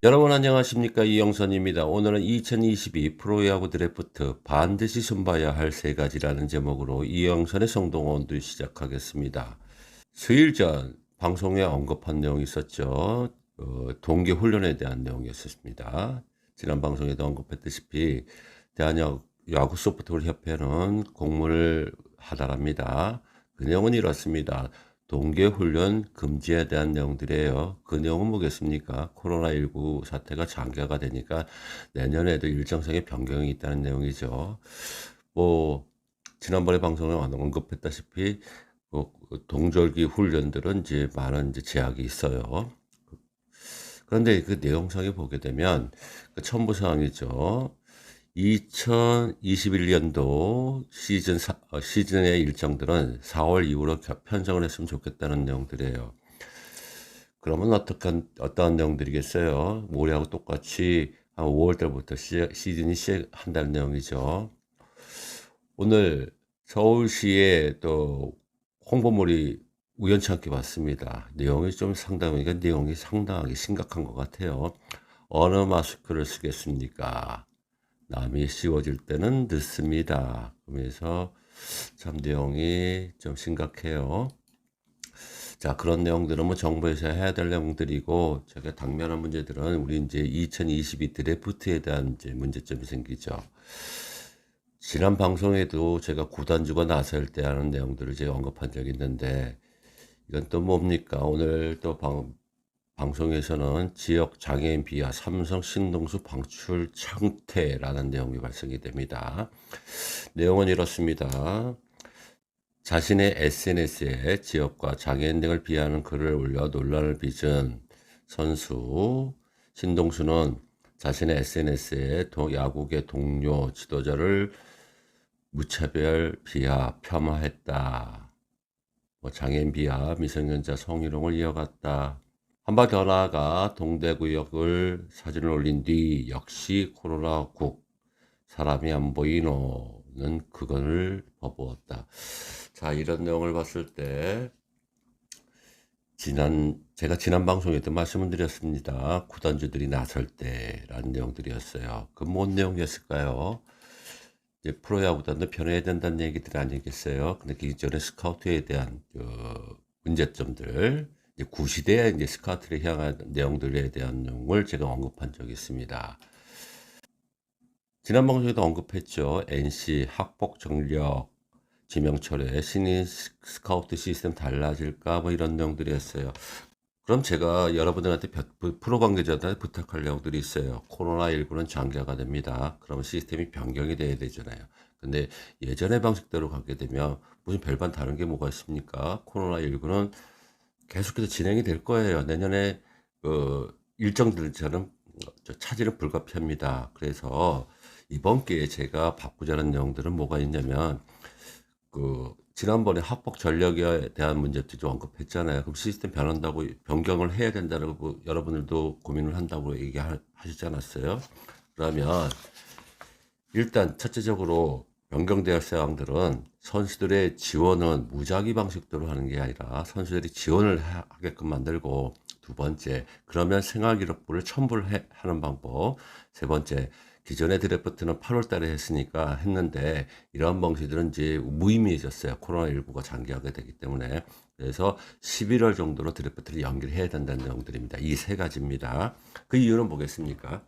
여러분 안녕하십니까, 이영선입니다. 오늘은 2022 프로야구 드래프트 반드시 손봐야 할 세 가지라는 제목으로 이영선의 성동원도 시작하겠습니다. 수일 전 방송에 언급한 내용이 있었죠. 동계 훈련에 대한 내용이었습니다. 지난 방송에도 언급했다시피 대한야구 소프트볼 협회는 공문을 하달합니다. 그 내용은 이렇습니다. 동계훈련 금지에 대한 내용들이에요. 그 내용은 뭐겠습니까? 코로나19 사태가 장기화가 되니까 내년에도 일정상의 변경이 있다는 내용이죠. 뭐 지난번에 방송에 언급했다시피 동절기 훈련들은 이제 많은 이제 제약이 있어요. 그런데 그 내용상에 보게 되면 그 첨부 사항이죠. 2021년도 시즌의 일정들은 4월 이후로 편성을 했으면 좋겠다는 내용들이에요. 그러면 어떠한 내용들이겠어요? 올해하고 똑같이 한 5월 달부터 시즌이 시작한다는 내용이죠. 오늘 서울시에 또 홍보물이 우연찮게 봤습니다. 내용이 상당하게 심각한 것 같아요. 어느 마스크를 쓰겠습니까? 남이 씌워질 때는 늦습니다. 그러면서 참 내용이 좀 심각해요. 자, 그런 내용들은 뭐 정부에서 해야 될 내용들이고, 제가 당면한 문제들은 우리 이제 2022 드래프트에 대한 이제 문제점이 생기죠. 지난 방송에도 제가 구단주가 나설 때 하는 내용들을 제가 언급한 적이 있는데, 이건 또 뭡니까? 오늘 또 방송에서는 지역 장애인 비하 삼성 신동수 방출 창퇴라는 내용이 발생이 됩니다. 내용은 이렇습니다. 자신의 SNS에 지역과 장애인 등을 비하하는 글을 올려 논란을 빚은 선수 신동수는 자신의 SNS에 야구계 동료 지도자를 무차별 비하, 폄하했다. 장애인 비하, 미성년자 성희롱을 이어갔다. 한 발 더 나아가 동대구역을 사진을 올린 뒤 역시 코로나9 사람이 안 보이노는 그건을 퍼부었다. 자, 이런 내용을 봤을 때 제가 지난 방송에도 말씀을 드렸습니다. 구단주들이 나설 때라는 내용들이었어요. 그 뭔 내용이었을까요? 이제 프로야구단도 변해야 된다는 얘기들 아니겠어요? 근데 그 이전에 스카우트에 대한 문제점들, 이제 구시대의 이제 스카우트를 향한 내용들에 대한 내용을 제가 언급한 적이 있습니다. 지난 방송에도 언급했죠. NC 학폭 정력 지명철회 신인 스카우트 시스템 달라질까 뭐 이런 내용들이었어요. 그럼 제가 여러분들한테 프로 관계자들한테 부탁할 내용들이 있어요. 코로나19는 장기화가 됩니다. 그러면 시스템이 변경이 돼야 되잖아요. 근데 예전의 방식대로 가게 되면 무슨 별반 다른 게 뭐가 있습니까? 코로나19는 계속해서 진행이 될 거예요. 내년에 일정들처럼 차질은 불가피합니다. 그래서 이번 기회에 제가 바꾸자는 내용들은 뭐가 있냐면 지난번에 학폭 전력에 대한 문제도 좀 언급했잖아요. 그럼 시스템 변경을 해야 된다고 여러분들도 고민을 한다고 얘기하시지 않았어요? 그러면 일단 첫째적으로 변경될 사항들은 선수들의 지원은 무작위 방식대로 하는 게 아니라 선수들이 지원을 하게끔 만들고, 두 번째, 그러면 생활기록부를 첨부를 하는 방법. 세 번째, 기존의 드래프트는 8월 달에 했는데 이런 방식들은 이제 무의미해졌어요. 코로나19가 장기화가 되기 때문에. 그래서 11월 정도로 드래프트를 연기해야 된다는 내용들입니다. 이 세 가지입니다. 그 이유는 뭐겠습니까?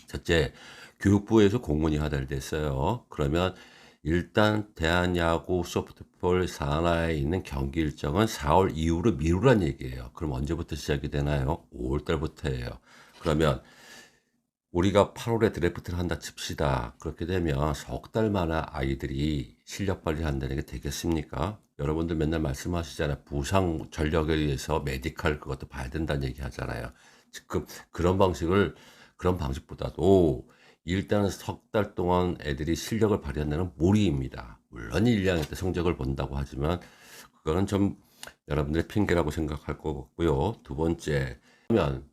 첫째, 교육부에서 공문이 하달됐어요. 그러면 일단 대한야구 소프트볼 산하에 있는 경기 일정은 4월 이후로 미루란 얘기예요. 그럼 언제부터 시작이 되나요? 5월 달부터예요. 그러면 우리가 8월에 드래프트를 한다 칩시다. 그렇게 되면 석 달 만에 아이들이 실력 발휘한다는 게 되겠습니까? 여러분들 맨날 말씀하시잖아요. 부상 전력에 의해서 메디칼 그것도 봐야 된다는 얘기 하잖아요. 지금 그런 방식보다도 일단 석 달 동안 애들이 실력을 발휘한다는 몰이입니다. 물론 1, 2학년 때 성적을 본다고 하지만 그거는 좀 여러분들의 핑계라고 생각할 것 같고요. 두 번째, 그러면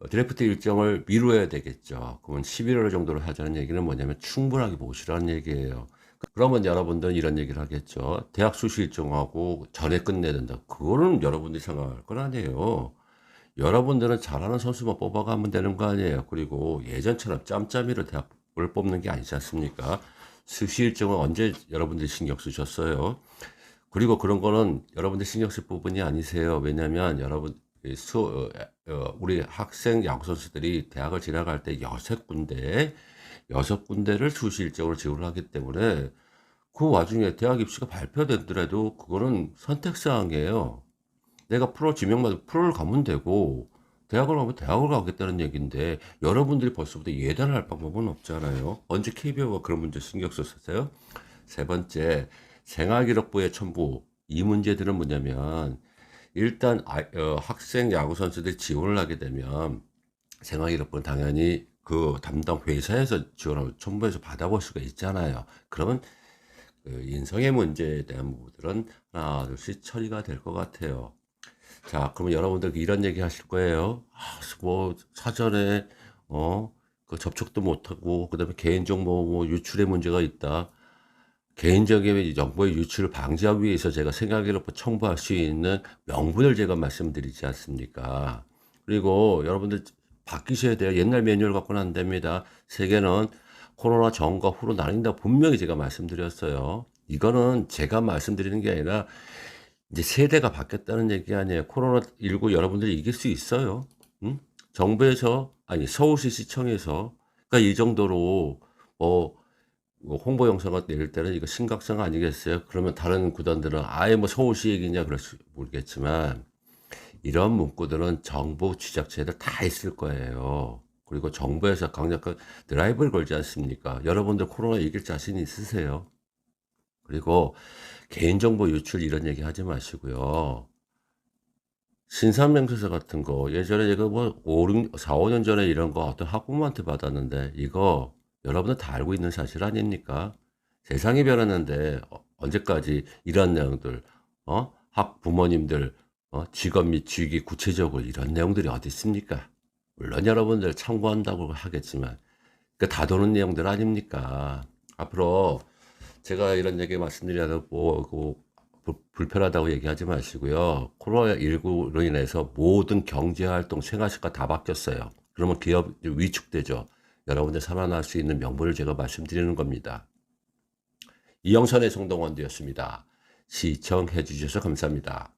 드래프트 일정을 미루어야 되겠죠. 그러면 11월 정도로 하자는 얘기는 뭐냐면 충분하게 모시라는 얘기예요. 그러면 여러분들은 이런 얘기를 하겠죠. 대학 수시 일정하고 전에 끝내야 된다. 그거는 여러분들이 생각할 건 아니에요. 여러분들은 잘하는 선수만 뽑아가면 되는 거 아니에요. 그리고 예전처럼 짬짬이로 대학을 뽑는 게 아니지 않습니까? 수시 일정은 언제 여러분들이 신경 쓰셨어요? 그리고 그런 거는 여러분들 신경 쓸 부분이 아니세요. 왜냐면 여러분 우리 학생 야구 선수들이 대학을 진학할 때 6군데를 수시 일정으로 지원을 하기 때문에 그 와중에 대학 입시가 발표되더라도 그거는 선택사항이에요. 내가 프로 지명받으면 프로를 가면 되고 대학을 가면 대학을 가겠다는 얘기인데 여러분들이 벌써부터 예단을 할 방법은 없잖아요. 언제 KBO가 그런 문제 신경 썼었어요? 세 번째, 생활기록부의 첨부. 이 문제들은 뭐냐면 일단 학생 야구 선수들이 지원을 하게 되면 생활기록부는 당연히 그 담당 회사에서 지원을 첨부해서 받아볼 수가 있잖아요. 그러면 그 인성의 문제에 대한 부분들은 하나 둘씩 처리가 될 것 같아요. 자, 그러면 여러분들 이런 얘기 하실 거예요. 뭐 사전에 그 접촉도 못하고 그다음에 개인정보 뭐 유출의 문제가 있다. 개인적인 정보의 유출을 방지하기 위해서 제가 생활기록부 첨부할 수 있는 명분을 제가 말씀드리지 않습니까? 그리고 여러분들 바뀌셔야 돼요. 옛날 매뉴얼 갖고는 안 됩니다. 세계는 코로나 전과 후로 나뉜다 분명히 제가 말씀드렸어요. 이거는 제가 말씀드리는 게 아니라 이제 세대가 바뀌었다는 얘기 아니에요. 코로나19 여러분들이 이길 수 있어요. 응? 정부에서, 아니, 서울시 시청에서, 그러니까 이 정도로 뭐 홍보 영상을 낼 때는 이거 심각성 아니겠어요? 그러면 다른 구단들은 아예 뭐 서울시 얘기냐 그럴지 모르겠지만, 이런 문구들은 정부 취작체들 다 있을 거예요. 그리고 정부에서 강력한 드라이브를 걸지 않습니까? 여러분들 코로나 이길 자신 있으세요? 그리고 개인정보 유출 이런 얘기 하지 마시고요. 신상명세서 같은 거 예전에 제가 뭐 4, 5년 전에 이런 거 어떤 학부모한테 받았는데 이거 여러분들 다 알고 있는 사실 아닙니까? 세상이 변했는데 언제까지 이런 내용들 학부모님들 직업 및 직위 구체적으로 이런 내용들이 어디 있습니까? 물론 여러분들 참고한다고 하겠지만 그 다 도는 내용들 아닙니까? 앞으로 제가 이런 얘기 말씀드리려고 뭐, 불편하다고 얘기하지 마시고요. 코로나19로 인해서 모든 경제활동, 생활습관 다 바뀌었어요. 그러면 기업 위축되죠. 여러분들 살아날 수 있는 명분을 제가 말씀드리는 겁니다. 이영선의 송동원이었습니다. 시청해 주셔서 감사합니다.